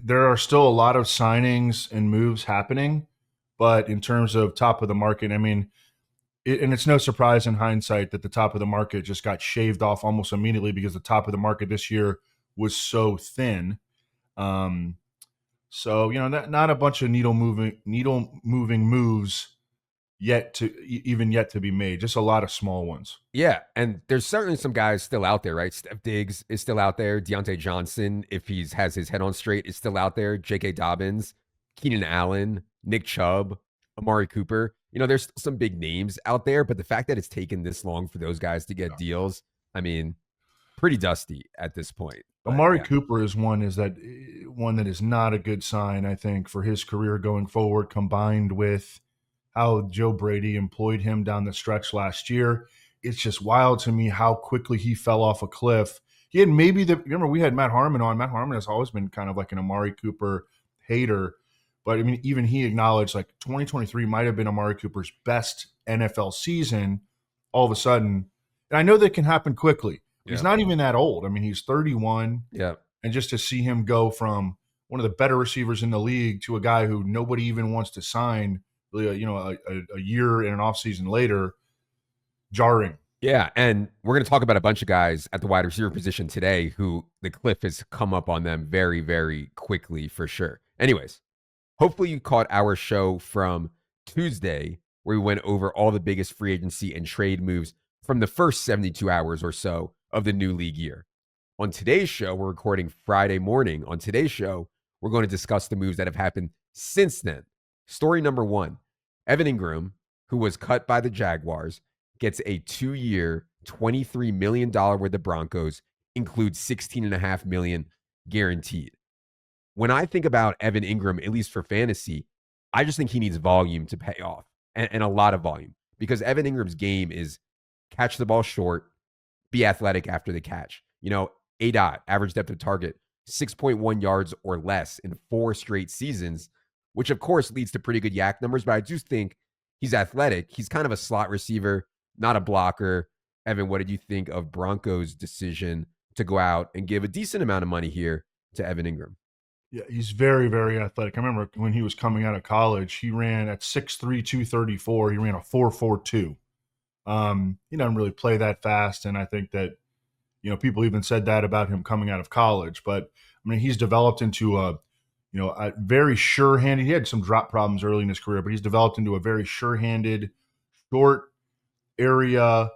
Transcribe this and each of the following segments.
there are still a lot of signings and moves happening, but in terms of top of the market, I mean, and it's no surprise in hindsight that the top of the market just got shaved off almost immediately because the top of the market this year was so thin. Um, so not a bunch of needle moving moves yet to be made. Just a lot of small ones. Yeah, and there's certainly some guys still out there, right? Steph Diggs is still out there. Deontay Johnson, if he's has his head on straight, is still out there. J.K. Dobbins, Keenan Allen, Nick Chubb, Amari Cooper. There's some big names out there, but the fact that it's taken this long for those guys to get deals, I mean, pretty dusty at this point. But Amari yeah, Cooper is one that is not a good sign, I think, for his career going forward, combined with how Joe Brady employed him down the stretch last year. It's just wild to me how quickly he fell off a cliff. He had remember we had Matt Harmon on. Matt Harmon has always been kind of like an Amari Cooper hater, but I mean, even he acknowledged like 2023 might have been Amari Cooper's best NFL season. All of a sudden, and I know that can happen quickly. He's yeah, not even that old. I mean, he's 31, yeah. and just to see him go from one of the better receivers in the league to a guy who nobody even wants to sign, really, a year and an offseason later, jarring. Yeah, and we're going to talk about a bunch of guys at the wide receiver position today who the cliff has come up on them very, very quickly for sure. Anyways, hopefully you caught our show from Tuesday where we went over all the biggest free agency and trade moves from the first 72 hours or so of the new league year. On today's show, we're recording Friday morning. On today's show, we're going to discuss the moves that have happened since then. Story number one, Evan Engram, who was cut by the Jaguars, gets a 2-year, $23 million with the Broncos, includes $16.5 million guaranteed. When I think about Evan Engram, at least for fantasy, I just think he needs volume to pay off and a lot of volume because Evan Ingram's game is catch the ball short, be athletic after the catch. A dot, average depth of target, 6.1 yards or less in 4 straight seasons, which of course leads to pretty good yak numbers. But I do think he's athletic. He's kind of a slot receiver, not a blocker. Evan, what did you think of Broncos' decision to go out and give a decent amount of money here to Evan Engram? Yeah, he's very, very athletic. I remember when he was coming out of college, he ran at 6'3", 234. He ran a 4.42. He doesn't really play that fast, and I think that people even said that about him coming out of college. But I mean, he's developed into a very sure-handed. He had some drop problems early in his career, but he's developed into a very sure-handed, short area,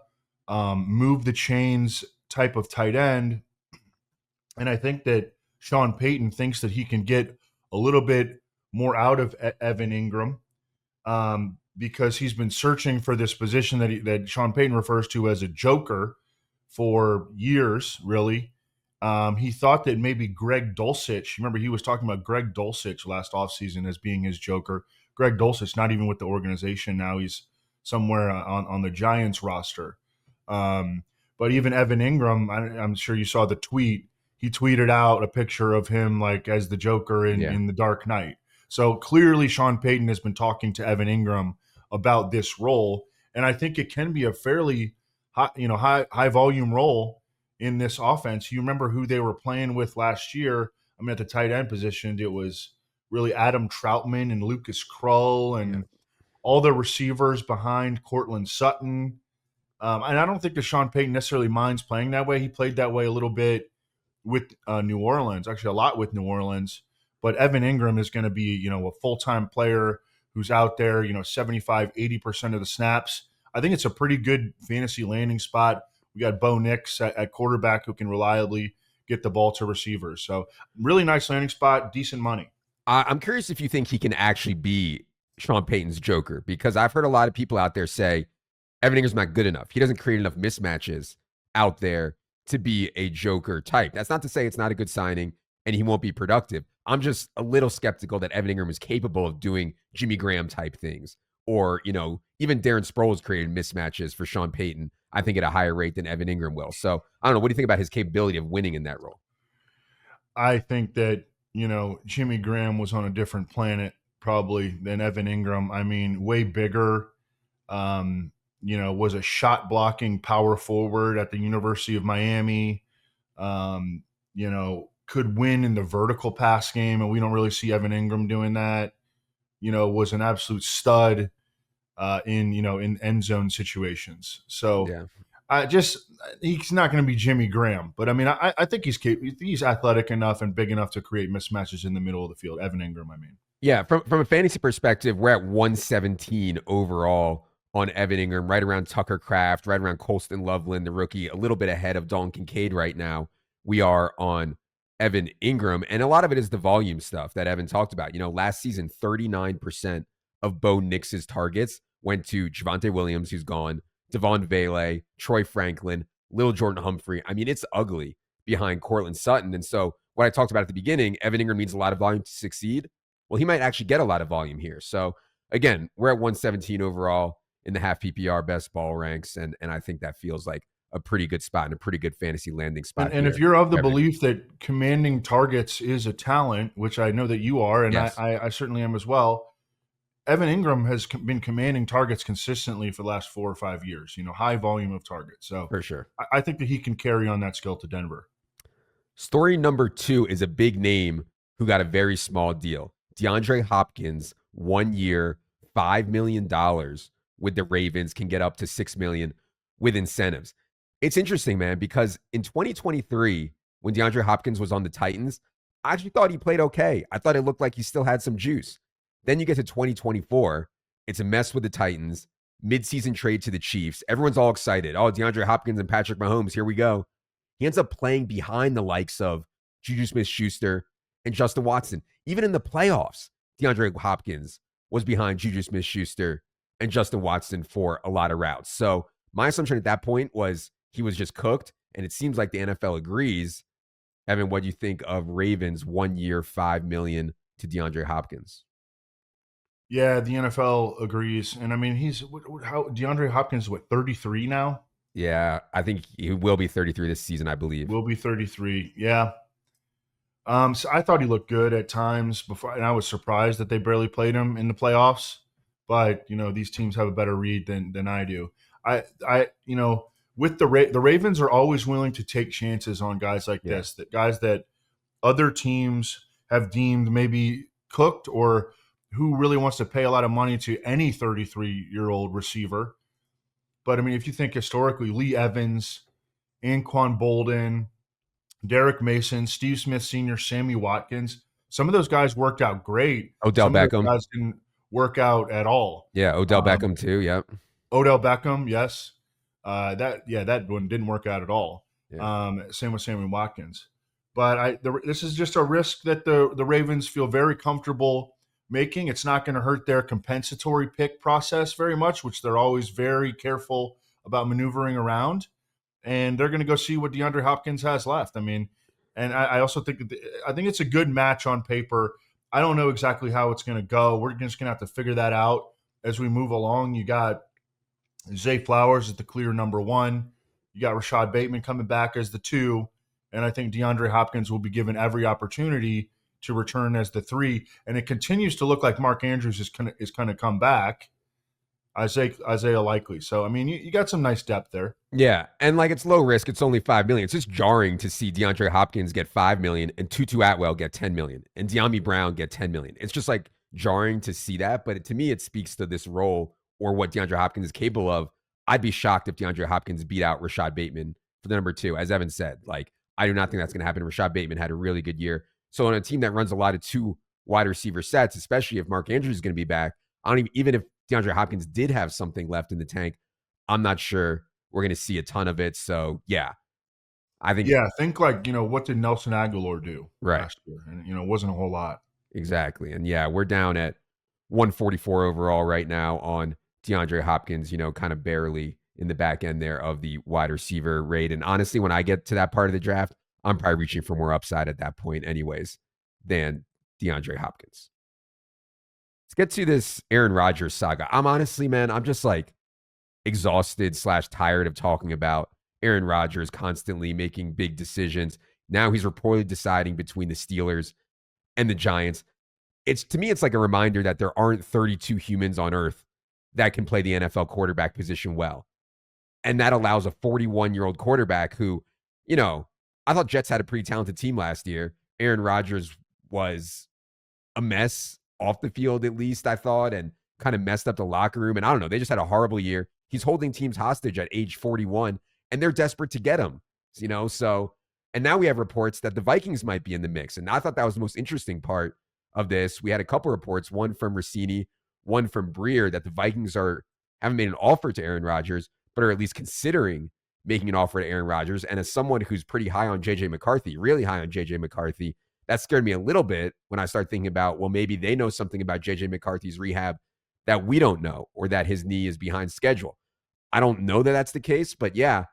move the chains type of tight end. And I think that Sean Payton thinks that he can get a little bit more out of Evan Engram because he's been searching for this position that Sean Payton refers to as a joker for years, really. He thought that maybe Greg Dulcich, remember he was talking about Greg Dulcich last offseason as being his joker. Greg Dulcich, not even with the organization now. He's somewhere on the Giants roster. But even Evan Engram, I'm sure you saw the tweet. He tweeted out a picture of him like as the Joker in The Dark Knight. So clearly Sean Payton has been talking to Evan Engram about this role. And I think it can be a fairly high volume role in this offense. You remember who they were playing with last year? I mean, at the tight end position, it was really Adam Troutman and Lucas Krull and all the receivers behind Cortland Sutton. And I don't think that Sean Payton necessarily minds playing that way. He played that way a little bit with New Orleans, actually a lot with New Orleans. But Evan Engram is going to be, a full-time player who's out there, 75, 80% of the snaps. I think it's a pretty good fantasy landing spot. We got Bo Nix at quarterback who can reliably get the ball to receivers. So really nice landing spot, decent money. I'm curious if you think he can actually be Sean Payton's Joker, because I've heard a lot of people out there say Evan Ingram's not good enough. He doesn't create enough mismatches out there to be a Joker type. That's not to say it's not a good signing and he won't be productive. I'm just a little skeptical that Evan Engram is capable of doing Jimmy Graham type things. Or, even Darren Sproles created mismatches for Sean Payton, I think at a higher rate than Evan Engram will. So I don't know. What do you think about his capability of winning in that role? I think that, Jimmy Graham was on a different planet probably than Evan Engram. I mean, way bigger, was a shot blocking power forward at the University of Miami, could win in the vertical pass game, and we don't really see Evan Engram doing that. Was an absolute stud in end zone situations. So Yeah. he's not going to be Jimmy Graham, but I mean, I think he's athletic enough and big enough to create mismatches in the middle of the field. Evan Engram, I mean. Yeah, from a fantasy perspective, we're at 117 overall on Evan Engram, right around Tucker Kraft, right around Colston Loveland, the rookie, a little bit ahead of Dalton Kincaid right now. We are on Evan Engram, and a lot of it is the volume stuff that Evan talked about. Last season, 39% of Bo Nix's targets went to Javonte Williams, who's gone, Devon Vele, Troy Franklin, Lil Jordan Humphrey. I mean, it's ugly behind Cortland Sutton. And so what I talked about at the beginning, Evan Engram needs a lot of volume to succeed. Well, he might actually get a lot of volume here. So again, we're at 117 overall in the half PPR best ball ranks. And I think that feels like a pretty good spot and a pretty good fantasy landing spot. And if you're of the belief that commanding targets is a talent, which I know that you are, and yes. I certainly am as well, Evan Engram has been commanding targets consistently for the last 4 or 5 years, high volume of targets. So for sure, I think that he can carry on that skill to Denver. Story number 2 is a big name who got a very small deal. DeAndre Hopkins, 1 year, $5 million with the Ravens, can get up to $6 million with incentives. It's interesting, man, because in 2023, when DeAndre Hopkins was on the Titans, I actually thought he played okay. I thought it looked like he still had some juice. Then you get to 2024, it's a mess with the Titans, midseason trade to the Chiefs. Everyone's all excited. Oh, DeAndre Hopkins and Patrick Mahomes, here we go. He ends up playing behind the likes of Juju Smith-Schuster and Justin Watson. Even in the playoffs, DeAndre Hopkins was behind Juju Smith-Schuster and Justin Watson for a lot of routes. So my assumption at that point was he was just cooked, and it seems like the NFL agrees. Evan, what do you think of Ravens 1 year, $5 million to DeAndre Hopkins? Yeah, the NFL agrees. And I mean, DeAndre Hopkins is 33 now? Yeah, I think he will be 33 this season, I believe. Will be 33. Yeah. So I thought he looked good at times before, and I was surprised that they barely played him in the playoffs. But these teams have a better read than I do. With the Ravens are always willing to take chances on guys like this, that guys that other teams have deemed maybe cooked, or who really wants to pay a lot of money to any 33-year-old receiver. But I mean, if you think historically, Lee Evans, Anquan Bolden, Derek Mason, Steve Smith Sr., Sammy Watkins, some of those guys worked out great. Odell Beckham. Some of those guys didn't work out at all. Yeah, Odell Beckham too, yep. Odell Beckham, yes. That one didn't work out at all. Yeah. Same with Sammy Watkins. But this is just a risk that the Ravens feel very comfortable making. It's not going to hurt their compensatory pick process very much, which they're always very careful about maneuvering around. And they're going to go see what DeAndre Hopkins has left. I mean, and I also think I think it's a good match on paper. I don't know exactly how it's going to go. We're just going to have to figure that out as we move along. You got Zay Flowers as the clear number 1. You got Rashad Bateman coming back as the 2. And I think DeAndre Hopkins will be given every opportunity to return as the 3. And it continues to look like Mark Andrews is going to come back. Isaiah likely. So, I mean, you got some nice depth there. Yeah, and it's low risk. It's only $5 million. It's just jarring to see DeAndre Hopkins get $5 million and Tutu Atwell get $10 million and De'Ami Brown get $10 million. It's just jarring to see that. But to me, it speaks to this role or what DeAndre Hopkins is capable of. I'd be shocked if DeAndre Hopkins beat out Rashad Bateman for the number 2. As Evan said, I do not think that's going to happen. Rashad Bateman had a really good year. So on a team that runs a lot of 2 wide receiver sets, especially if Mark Andrews is going to be back, even if DeAndre Hopkins did have something left in the tank, I'm not sure we're going to see a ton of it. So, yeah, I think. Yeah, think what did Nelson Aguilar do last year? And, it wasn't a whole lot. Exactly. And, yeah, we're down at 144 overall right now on DeAndre Hopkins, kind of barely in the back end there of the wide receiver rate. And honestly, when I get to that part of the draft, I'm probably reaching for more upside at that point anyways than DeAndre Hopkins. Let's get to this Aaron Rodgers saga. I'm honestly, man, I'm just exhausted / tired of talking about Aaron Rodgers constantly making big decisions. Now he's reportedly deciding between the Steelers and the Giants. To me, it's like a reminder that there aren't 32 humans on earth that can play the NFL quarterback position well. And that allows a 41-year-old quarterback who, I thought Jets had a pretty talented team last year. Aaron Rodgers was a mess off the field, at least, I thought, and kind of messed up the locker room. And I don't know, they just had a horrible year. He's holding teams hostage at age 41, and they're desperate to get him, so. And now we have reports that the Vikings might be in the mix. And I thought that was the most interesting part of this. We had a couple reports, one from Rossini, one from Breer, that the Vikings haven't made an offer to Aaron Rodgers, but are at least considering making an offer to Aaron Rodgers. And as someone who's pretty high on JJ McCarthy, really high on JJ McCarthy, that scared me a little bit when I started thinking about, well, maybe they know something about JJ McCarthy's rehab that we don't know, or that his knee is behind schedule. I don't know that that's the case, but yeah,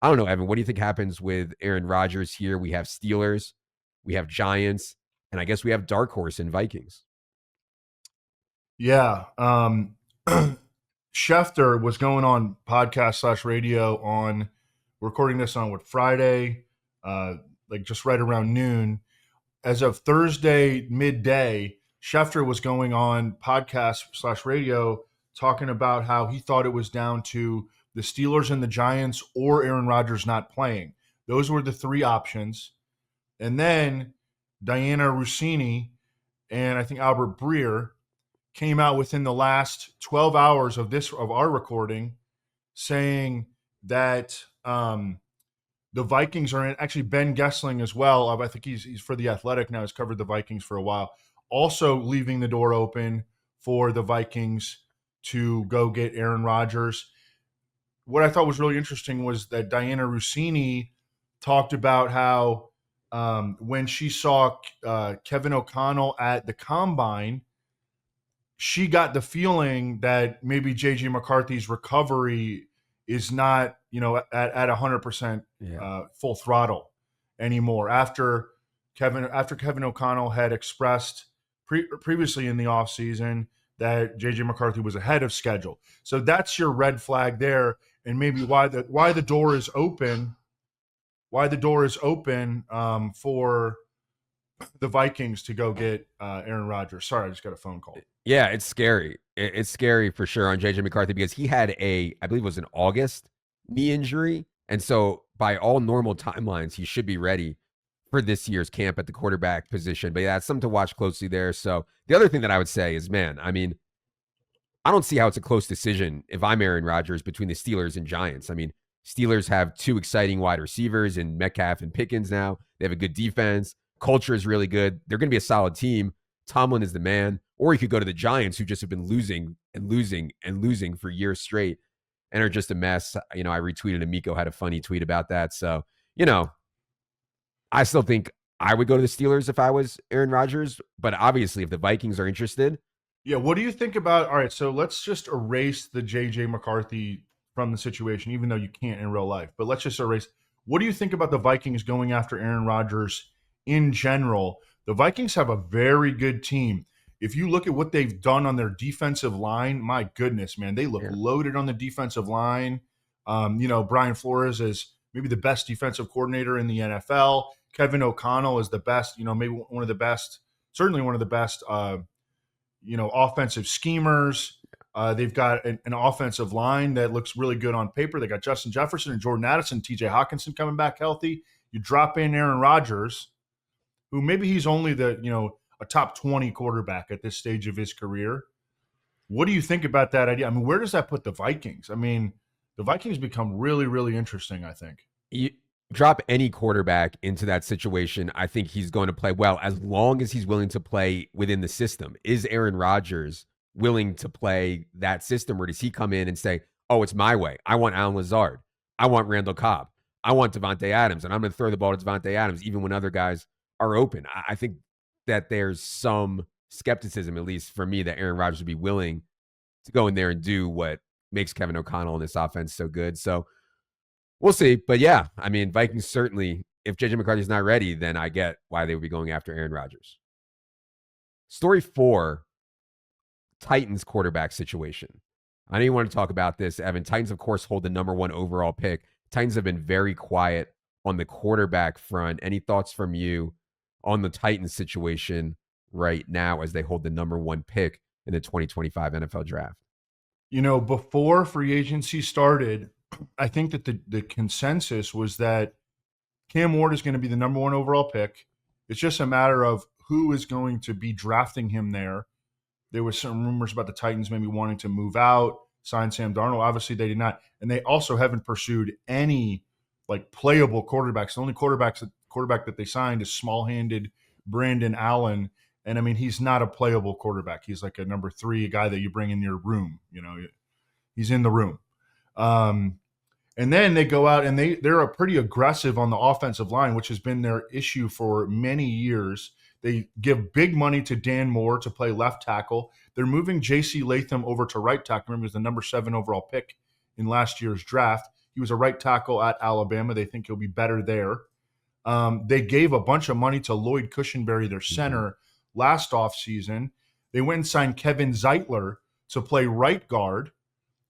I don't know, Evan. What do you think happens with Aaron Rodgers here? We have Steelers, we have Giants, and I guess we have dark horse in Vikings. Yeah. Schefter was going on podcast/radio on recording this on Friday, like just right around noon. As of Thursday midday, Schefter was going on podcast/radio talking about how he thought it was down to the Steelers and the Giants or Aaron Rodgers not playing. Those were the three options. And then Diana Rossini and I think Albert Breer came out within the last 12 hours of our recording saying that the Vikings are in. Actually, Ben Gessling as well. I think he's for The Athletic now. He's covered the Vikings for a while. Also leaving the door open for the Vikings to go get Aaron Rodgers. What I thought was really interesting was that Diana Rossini talked about how when she saw Kevin O'Connell at the Combine, she got the feeling that maybe JJ McCarthy's recovery is not, at 100% full throttle anymore. After Kevin O'Connell had expressed previously in the offseason that JJ McCarthy was ahead of schedule. So that's your red flag there, and maybe why the door is open. Why the door is open for the Vikings to go get Aaron Rodgers. Sorry, I just got a phone call. Yeah, it's scary. It's scary for sure on JJ McCarthy because he had I believe it was an August knee injury. And so by all normal timelines, he should be ready for this year's camp at the quarterback position. But yeah, it's something to watch closely there. So the other thing that I would say is, man, I mean, I don't see how it's a close decision if I'm Aaron Rodgers between the Steelers and Giants. I mean, Steelers have two exciting wide receivers in Metcalf and Pickens now. They have a good defense. Culture is really good. They're going to be a solid team. Tomlin is the man. Or you could go to the Giants, who just have been losing and losing and losing for years straight and are just a mess. I retweeted Amico had a funny tweet about that. So, I still think I would go to the Steelers if I was Aaron Rodgers. But obviously, if the Vikings are interested. Yeah, what do you think about – all right, so let's just erase the J.J. McCarthy from the situation, even though you can't in real life. But let's just erase – what do you think about the Vikings going after Aaron Rodgers in general? The Vikings have a very good team. If you look at what they've done on their defensive line, my goodness, man, they look loaded on the defensive line. Brian Flores is maybe the best defensive coordinator in the NFL. Kevin O'Connell is the best, maybe one of the best, certainly one of the best, offensive schemers. They've got an offensive line that looks really good on paper. They got Justin Jefferson and Jordan Addison, TJ Hawkinson coming back healthy. You drop in Aaron Rodgers, who maybe he's only a top 20 quarterback at this stage of his career. What do you think about that idea? I mean, where does that put the Vikings? I mean, the Vikings become really, really interesting, I think. You drop any quarterback into that situation, I think he's going to play well as long as he's willing to play within the system. Is Aaron Rodgers willing to play that system, or does he come in and say, oh, it's my way? I want Allen Lazard. I want Randall Cobb. I want Devontae Adams, and I'm going to throw the ball to Devontae Adams even when other guys are open. I think that there's some skepticism, at least for me, that Aaron Rodgers would be willing to go in there and do what makes Kevin O'Connell in this offense so good. So we'll see. But yeah, I mean, Vikings certainly, if JJ McCarthy's not ready, then I get why they would be going after Aaron Rodgers. Story 4, Titans quarterback situation. I know you want to talk about this, Evan. Titans, of course, hold the number 1 overall pick. Titans have been very quiet on the quarterback front. Any thoughts from you on the Titans situation right now as they hold the number 1 pick in the 2025 NFL draft? Before free agency started, I think that the consensus was that Cam Ward is going to be the number 1 overall pick. It's just a matter of who is going to be drafting him there. There was some rumors about the Titans maybe wanting to move out, sign Sam Darnold. Obviously, they did not. And they also haven't pursued any like playable quarterbacks. The only quarterback that they signed is small-handed Brandon Allen. And I mean, he's not a playable quarterback. He's like a number 3, a guy that you bring in your room. You know, he's in the room. And then they go out and they're pretty aggressive on the offensive line, which has been their issue for many years. They give big money to Dan Moore to play left tackle. They're moving J.C. Latham over to right tackle. Remember, he was the number 7 overall pick in last year's draft. He was a right tackle at Alabama. They think he'll be better there. They gave a bunch of money to Lloyd Cushenberry, their center, last offseason. They went and signed Kevin Zeitler to play right guard,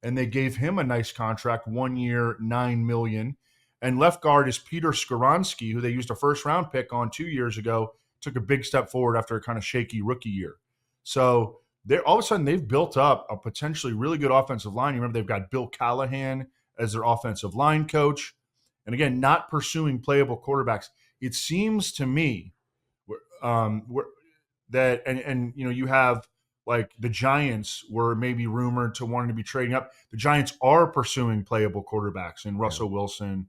and they gave him a nice contract, 1 year, $9 million. And left guard is Peter Skoronski, who they used a first-round pick on 2 years ago, took a big step forward after a kind of shaky rookie year. So they're all of a sudden they've built up a potentially really good offensive line. You remember they've got Bill Callahan as their offensive line coach. And again, not pursuing playable quarterbacks. It seems to me that you know, you have like the Giants were maybe rumored to wanting to be trading up. The Giants are pursuing playable quarterbacks in Russell Wilson,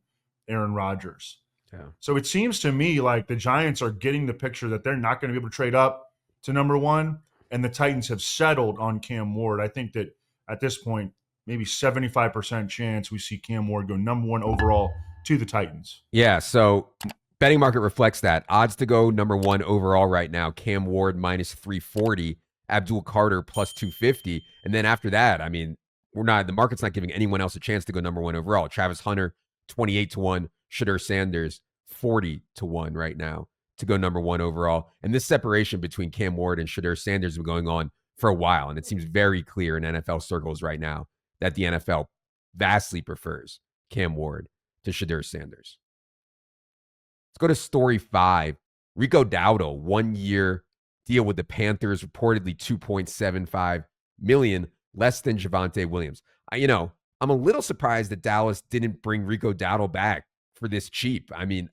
Aaron Rodgers. Yeah. So it seems to me like the Giants are getting the picture that they're not going to be able to trade up to number 1, and the Titans have settled on Cam Ward. I think that at this point, maybe 75% chance we see Cam Ward go number 1 overall to the Titans. Yeah, so betting market reflects that. Odds to go number 1 overall right now, Cam Ward minus 340, Abdul Carter plus 250. And then after that, I mean, the market's not giving anyone else a chance to go number 1 overall. Travis Hunter, 28-1. Shedeur Sanders, 40-1 right now to go number 1 overall. And this separation between Cam Ward and Shedeur Sanders has been going on for a while. And it seems very clear in NFL circles right now that the NFL vastly prefers Cam Ward to Shedeur Sanders. Let's go to story 5. Rico Dowdle, 1 year deal with the Panthers, reportedly $2.75 million, less than Javonte Williams. I'm a little surprised that Dallas didn't bring Rico Dowdle back for this cheap. I mean,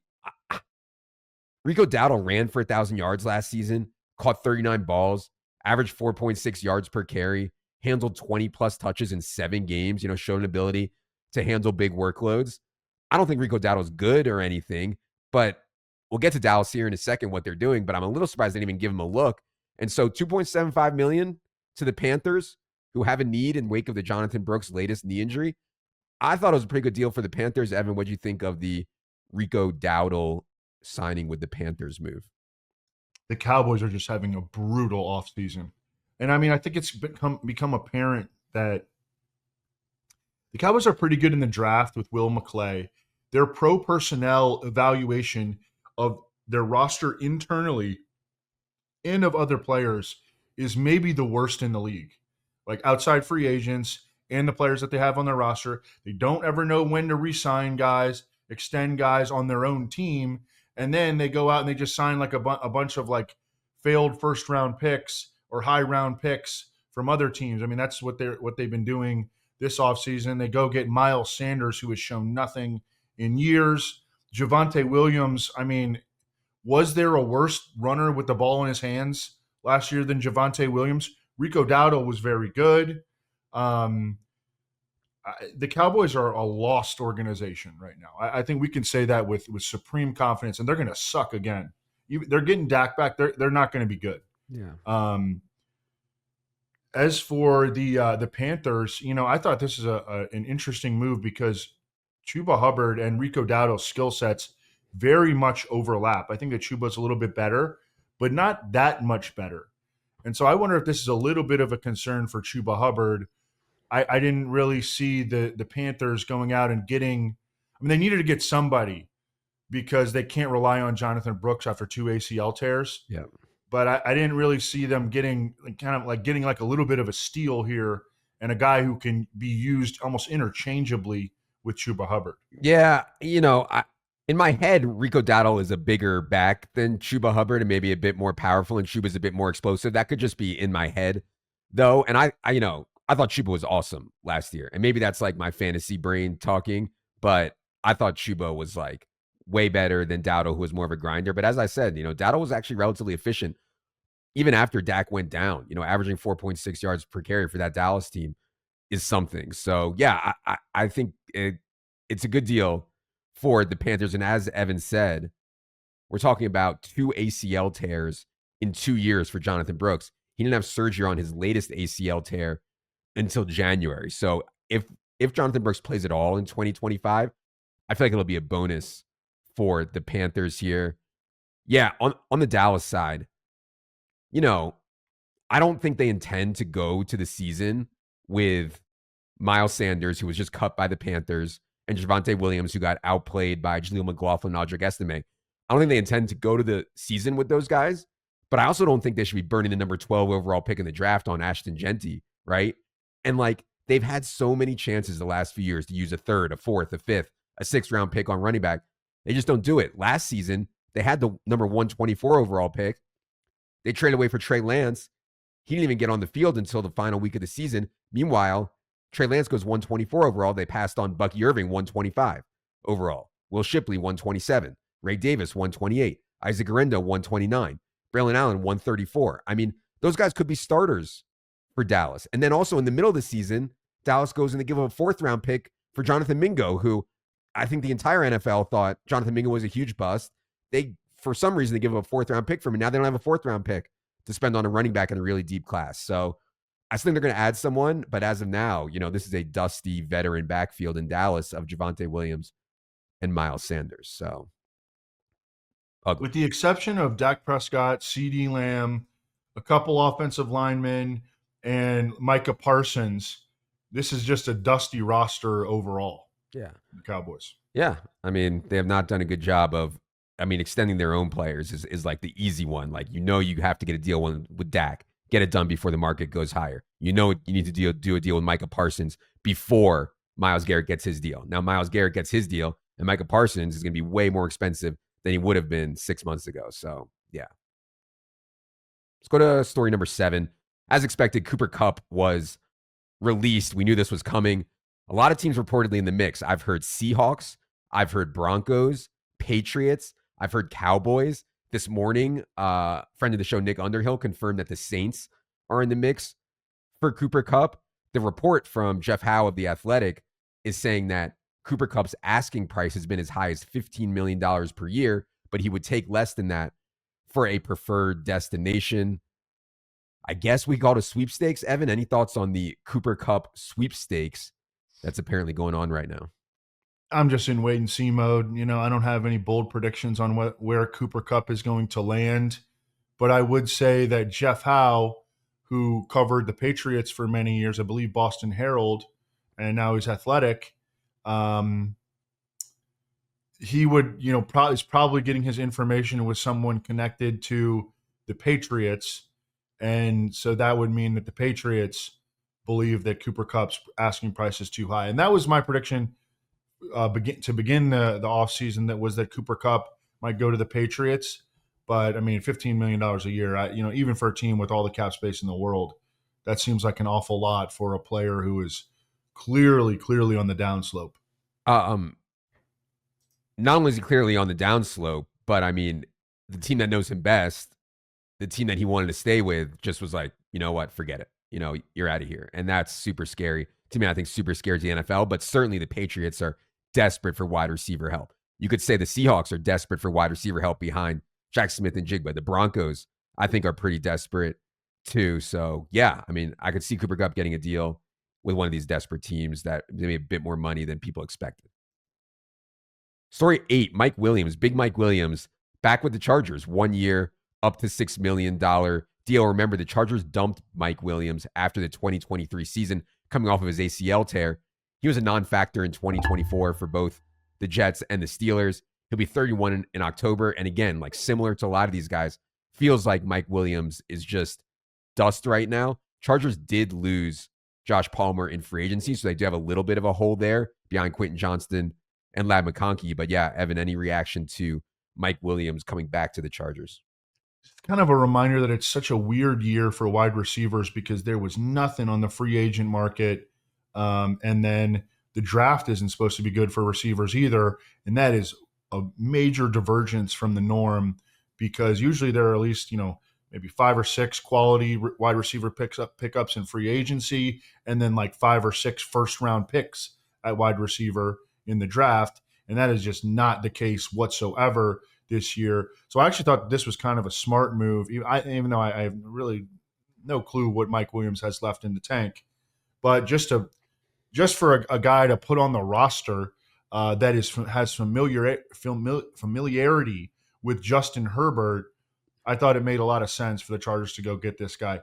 Rico Dowdle ran for 1,000 yards last season, caught 39 balls, averaged 4.6 yards per carry, handled 20-plus touches in 7 games, showed an ability to handle big workloads. I don't think Rico Dowdle is good or anything, but we'll get to Dallas here in a second, what they're doing, but I'm a little surprised they didn't even give him a look. And so $2.75 million to the Panthers, who have a need in wake of the Jonathan Brooks' latest knee injury. I thought it was a pretty good deal for the Panthers. Evan, what do you think of the Rico Dowdle signing with the Panthers move? The Cowboys are just having a brutal offseason. And I mean, I think it's become apparent that the Cowboys are pretty good in the draft with Will McClay. Their pro personnel evaluation of their roster internally and of other players is maybe the worst in the league. Like outside free agents and the players that they have on their roster, they don't ever know when to re-sign guys, extend guys on their own team, and then they go out and they just sign like a bunch of like failed first-round picks or high-round picks from other teams. I mean, that's what they've been doing this offseason. They go get Miles Sanders, who has shown nothing in years. Javonte Williams, I mean, was there a worse runner with the ball in his hands last year than Javonte Williams? Rico Dowdle was very good. The Cowboys are a lost organization right now. I think we can say that with supreme confidence, and they're going to suck again. They're getting Dak back. They're not going to be good. Yeah. As for the Panthers, I thought this is an interesting move because Chuba Hubbard and Rico Dowdle's skill sets very much overlap. I think that Chuba's a little bit better, but not that much better. And so I wonder if this is a little bit of a concern for Chuba Hubbard. I didn't really see the Panthers going out and getting – I mean, they needed to get somebody because they can't rely on Jonathan Brooks after 2 ACL tears. Yeah. But I didn't really see them getting like a little bit of a steal here and a guy who can be used almost interchangeably with Chuba Hubbard. Yeah, in my head, Rico Dowdle is a bigger back than Chuba Hubbard and maybe a bit more powerful, and Chuba's a bit more explosive. That could just be in my head, though. And I thought Chuba was awesome last year, and maybe that's like my fantasy brain talking, but I thought Chuba was like way better than Dowdle, who was more of a grinder. But as I said, Dowdle was actually relatively efficient even after Dak went down. Averaging 4.6 yards per carry for that Dallas team is something. So yeah, I think it's a good deal for the Panthers. And as Evan said, we're talking about 2 ACL tears in 2 years for Jonathan Brooks. He didn't have surgery on his latest ACL tear until January. So if Jonathan Brooks plays at all in 2025, I feel like it'll be a bonus for the Panthers here. Yeah, on the Dallas side, I don't think they intend to go to the season with Miles Sanders, who was just cut by the Panthers, and Javonte Williams, who got outplayed by Jaleel McLaughlin and Audric Estime. I don't think they intend to go to the season with those guys, but I also don't think they should be burning the number 12 overall pick in the draft on Ashton Genty, right? And they've had so many chances the last few years to use a third, a fourth, a fifth, a sixth round pick on running back. They just don't do it. Last season, they had the number 124 overall pick. They traded away for Trey Lance. He didn't even get on the field until the final week of the season. Meanwhile, Trey Lance goes 124 overall. They passed on Bucky Irving, 125 overall. Will Shipley, 127. Ray Davis, 128. Isaac Garenda, 129. Braylon Allen, 134. I mean, those guys could be starters for Dallas. And then also in the middle of the season, Dallas goes and they give up a fourth-round pick for Jonathan Mingo, who I think the entire NFL thought Jonathan Mingo was a huge bust. For some reason, they give up a fourth-round pick for him, and now they don't have a fourth-round pick to spend on a running back in a really deep class. So I still think they're going to add someone, but as of now, this is a dusty veteran backfield in Dallas of Javonte Williams and Miles Sanders. So ugly. With the exception of Dak Prescott, CeeDee Lamb, a couple offensive linemen, and Micah Parsons, this is just a dusty roster overall. Yeah. The Cowboys. Yeah. I mean, they have not done a good job of, extending their own players is like the easy one. You have to get a deal with Dak, get it done before the market goes higher. You need to do a deal with Micah Parsons before Myles Garrett gets his deal. Now Myles Garrett gets his deal, and Micah Parsons is going to be way more expensive than he would have been 6 months ago. So yeah. Let's go to story number 7. As expected, Cooper Kupp was released. We knew this was coming. A lot of teams reportedly in the mix. I've heard Seahawks. I've heard Broncos, Patriots. I've heard Cowboys. This morning, friend of the show, Nick Underhill, confirmed that the Saints are in the mix for Cooper Kupp. The report from Jeff Howe of The Athletic is saying that Cooper Kupp's asking price has been as high as $15 million per year, but he would take less than that for a preferred destination. I guess we call it a sweepstakes. Evan, any thoughts on the Cooper Kupp sweepstakes that's apparently going on right now? I'm just in wait and see mode. I don't have any bold predictions on where Cooper Kupp is going to land, but I would say that Jeff Howe, who covered the Patriots for many years, I believe Boston Herald, and now he's Athletic, he would, is probably getting his information with someone connected to the Patriots, and so that would mean that the Patriots believe that Cooper Kupp's asking price is too high, and that was my prediction. To begin the offseason, that was that Cooper Kupp might go to the Patriots. But $15 million a year, even for a team with all the cap space in the world, that seems like an awful lot for a player who is clearly on the downslope. Not only is he clearly on the downslope, but the team that knows him best, the team that he wanted to stay with, just was like, you know what, forget it. You're out of here. And that's super scary. To me, I think super scary to the NFL, but certainly the Patriots are desperate for wide receiver help. You could say the Seahawks are desperate for wide receiver help behind Jack Smith and Jigba. The Broncos, I think, are pretty desperate too. So yeah, I could see Cooper Kupp getting a deal with one of these desperate teams that maybe a bit more money than people expected. Story 8, Mike Williams, big Mike Williams, back with the Chargers, 1 year, up to $6 million deal. Remember, the Chargers dumped Mike Williams after the 2023 season, coming off of his ACL tear. He was a non-factor in 2024 for both the Jets and the Steelers. He'll be 31 in October. And again, similar to a lot of these guys, feels like Mike Williams is just dust right now. Chargers did lose Josh Palmer in free agency, so they do have a little bit of a hole there behind Quentin Johnston and Ladd McConkey. But yeah, Evan, any reaction to Mike Williams coming back to the Chargers? It's kind of a reminder that it's such a weird year for wide receivers because there was nothing on the free agent market. And then the draft isn't supposed to be good for receivers either. And that is a major divergence from the norm, because usually there are at least, maybe 5 or 6 quality wide receiver pickups in free agency, and then like 5 or 6 first round picks at wide receiver in the draft. And that is just not the case whatsoever this year. So I actually thought this was kind of a smart move, even though I have really no clue what Mike Williams has left in the tank. But just for a guy to put on the roster that has familiarity with Justin Herbert, I thought it made a lot of sense for the Chargers to go get this guy.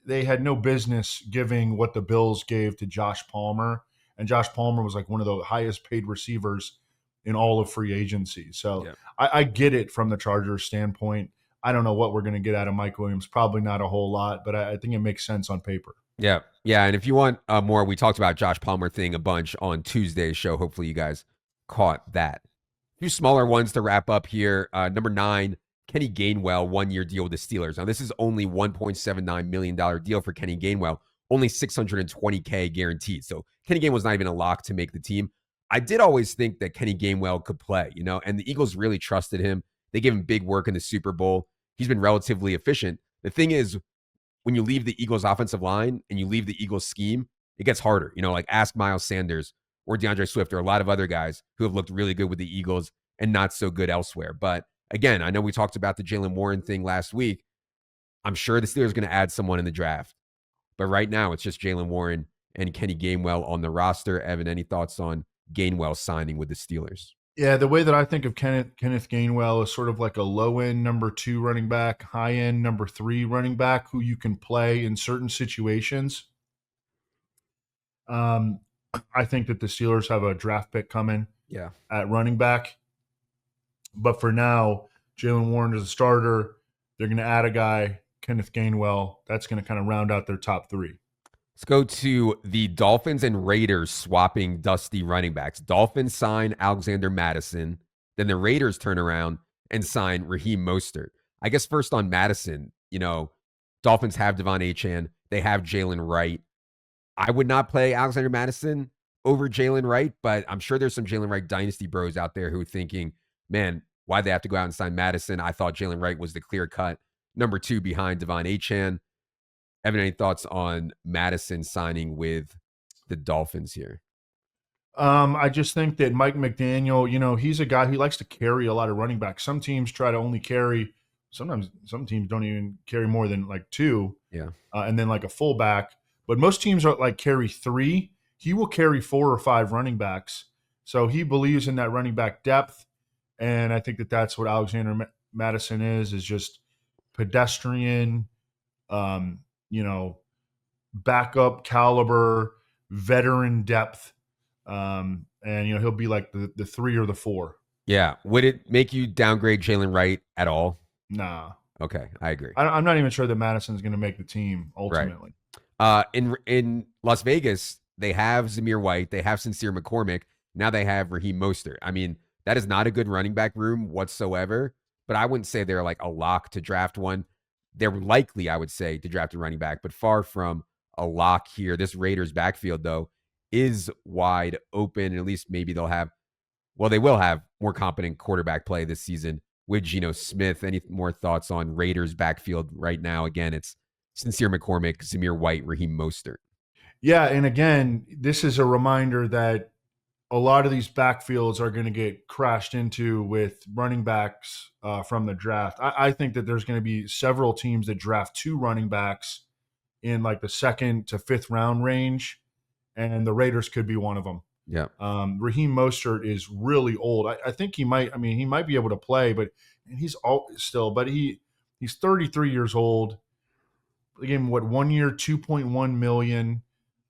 They had no business giving what the Bills gave to Josh Palmer, and Josh Palmer was like one of the highest paid receivers in all of free agency. So Yeah. I get it from the Chargers standpoint. I don't know what we're going to get out of Mike Williams. Probably not a whole lot, but I think it makes sense on paper. Yeah. Yeah. And if you want more, we talked about Josh Palmer thing a bunch on Tuesday's show. Hopefully you guys caught that. A few smaller ones to wrap up here. Number 9, Kenny Gainwell, 1-year deal with the Steelers. Now, this is only $1.79 million deal for Kenny Gainwell, only $620K guaranteed. So Kenny Gainwell's not even a lock to make the team. I did always think that Kenny Gainwell could play, and the Eagles really trusted him. They gave him big work in the Super Bowl. He's been relatively efficient. The thing is, when you leave the Eagles offensive line and you leave the Eagles scheme, it gets harder. Like ask Miles Sanders or DeAndre Swift or a lot of other guys who have looked really good with the Eagles and not so good elsewhere. But again, I know we talked about the Jaylen Warren thing last week. I'm sure the Steelers are going to add someone in the draft. But right now, it's just Jaylen Warren and Kenny Gainwell on the roster. Evan, any thoughts on Gainwell signing with the Steelers? Yeah, the way that I think of Kenneth Gainwell is sort of like a low-end number 2 running back, high-end number 3 running back who you can play in certain situations. I think that the Steelers have a draft pick coming at running back. But for now, Jaylen Warren is a starter. They're going to add a guy, Kenneth Gainwell. That's going to kind of round out their top 3. Let's go to the Dolphins and Raiders swapping dusty running backs. Dolphins sign Alexander Mattison. Then the Raiders turn around and sign Raheem Mostert. I guess first on Mattison, Dolphins have Devon Achane. They have Jalen Wright. I would not play Alexander Mattison over Jalen Wright, but I'm sure there's some Jalen Wright dynasty bros out there who are thinking, man, why'd they have to go out and sign Mattison? I thought Jalen Wright was the clear cut number 2 behind Devon Achane. Evan, any thoughts on Mattison signing with the Dolphins here? I just think that Mike McDaniel, he's a guy who likes to carry a lot of running backs. Some teams try to only carry, sometimes some teams don't even carry more than like 2. Yeah. And then like a fullback. But most teams are like carry 3. He will carry 4 or 5 running backs. So he believes in that running back depth. And I think that that's what Alexander Mattison is just pedestrian, backup caliber, veteran depth. And he'll be like the 3 or the 4. Yeah. Would it make you downgrade Jalen Wright at all? Nah. Okay, I agree. I'm not even sure that Madison's going to make the team ultimately. Right. In Las Vegas, they have Zamir White, they have Sincere McCormick. Now they have Raheem Mostert. I mean, that is not a good running back room whatsoever. But I wouldn't say they're like a lock to draft one. They're likely, I would say, to draft a running back, but far from a lock here. This Raiders backfield, though, is wide open. And at least maybe they will have more competent quarterback play this season with Geno Smith. Any more thoughts on Raiders backfield right now? Again, it's Sincere McCormick, Zamir White, Raheem Mostert. Yeah, and again, this is a reminder that a lot of these backfields are going to get crashed into with running backs from the draft. I think that there's going to be several teams that draft 2 running backs in like the 2nd to 5th round range, and the Raiders could be one of them. Yeah. Raheem Mostert is really old. I think he might be able to play, but he's he's 33 years old. Again, 1 year, $2.1 million.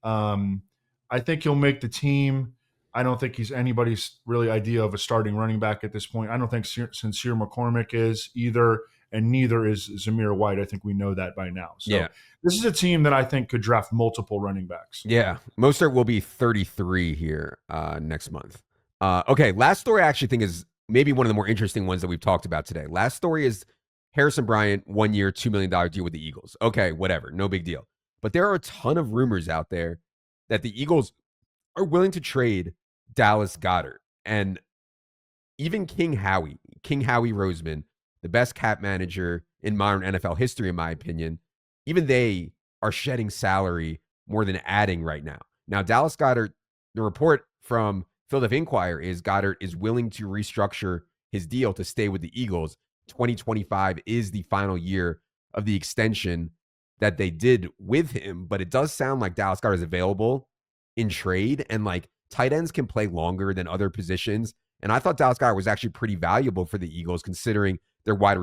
I think he'll make the team. I don't think he's anybody's really idea of a starting running back at this point. I don't think Sincere McCormick is either, and neither is Zamir White. I think we know that by now. So This is a team that I think could draft multiple running backs. Yeah. Mostert will be 33 here next month. Okay, last story I actually think is maybe one of the more interesting ones that we've talked about today. Last story is Harrison Bryant, 1 year, $2 million deal with the Eagles. Okay, whatever, no big deal. But there are a ton of rumors out there that the Eagles are willing to trade Dallas Goedert. And even King Howie Roseman, the best cap manager in modern NFL history, in my opinion, even they are shedding salary more than adding right now. Now, Dallas Goedert, the report from Philadelphia Inquirer is Goddard is willing to restructure his deal to stay with the Eagles. 2025 is the final year of the extension that they did with him, but it does sound like Dallas Goedert is available in trade, and like tight ends can play longer than other positions. And I thought Dallas Goedert was actually pretty valuable for the Eagles, considering their wide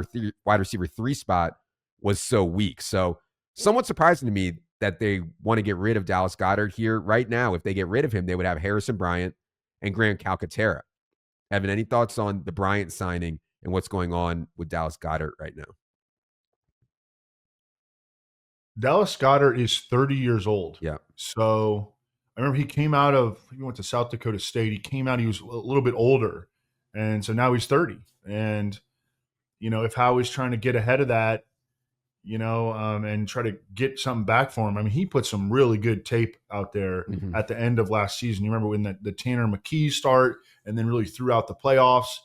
receiver 3 spot was so weak. So somewhat surprising to me that they want to get rid of Dallas Goedert here right now. If they get rid of him, they would have Harrison Bryant and Graham Calcaterra. Evan, any thoughts on the Bryant signing and what's going on with Dallas Goedert right now? Dallas Goedert is 30 years old. Yeah. So I remember he went to South Dakota State. He came out, he was a little bit older. And so now he's 30. And, if Howie's trying to get ahead of that, and try to get something back for him. I mean, he put some really good tape out there at the end of last season. You remember when the Tanner McKee start and then really throughout the playoffs.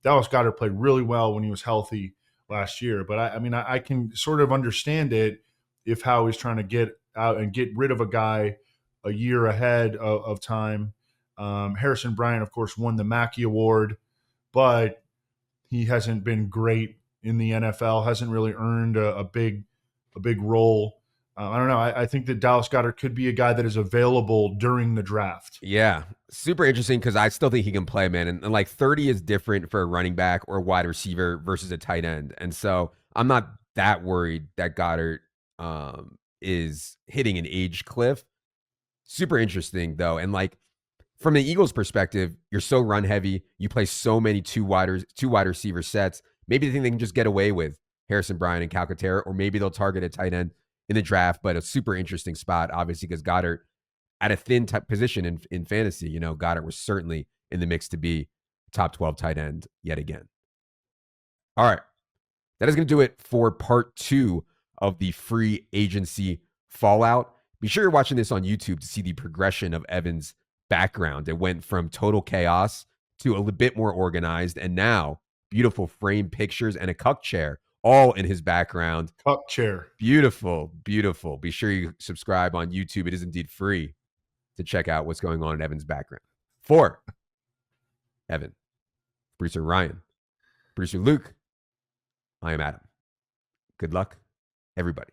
Dallas Goedert played really well when he was healthy last year. But I can sort of understand it if Howie's trying to get out and get rid of a guy a year ahead of time. Harrison Bryant, of course, won the Mackey Award, but he hasn't been great in the NFL, hasn't really earned a big role. I don't know. I think that Dallas Goedert could be a guy that is available during the draft. Yeah, super interesting because I still think he can play, man. And like 30 is different for a running back or a wide receiver versus a tight end. And so I'm not that worried that Goddard is hitting an age cliff. Super interesting, though. And like from the Eagles' perspective, you're so run heavy. You play so many two wide receiver sets. Maybe they think they can just get away with Harrison Bryant and Calcaterra, or maybe they'll target a tight end in the draft. But a super interesting spot, obviously, because Goddard at a thin type position in fantasy, Goddard was certainly in the mix to be top 12 tight end yet again. All right. That is going to do it for part 2 of the free agency fallout. Be sure you're watching this on YouTube to see the progression of Evan's background. It went from total chaos to a little bit more organized, and now beautiful frame pictures and a cuck chair all in his background. Cuck chair. Beautiful, beautiful. Be sure you subscribe on YouTube. It is indeed free to check out what's going on in Evan's background. For Evan, producer Ryan, producer Luke, I am Adam. Good luck, everybody.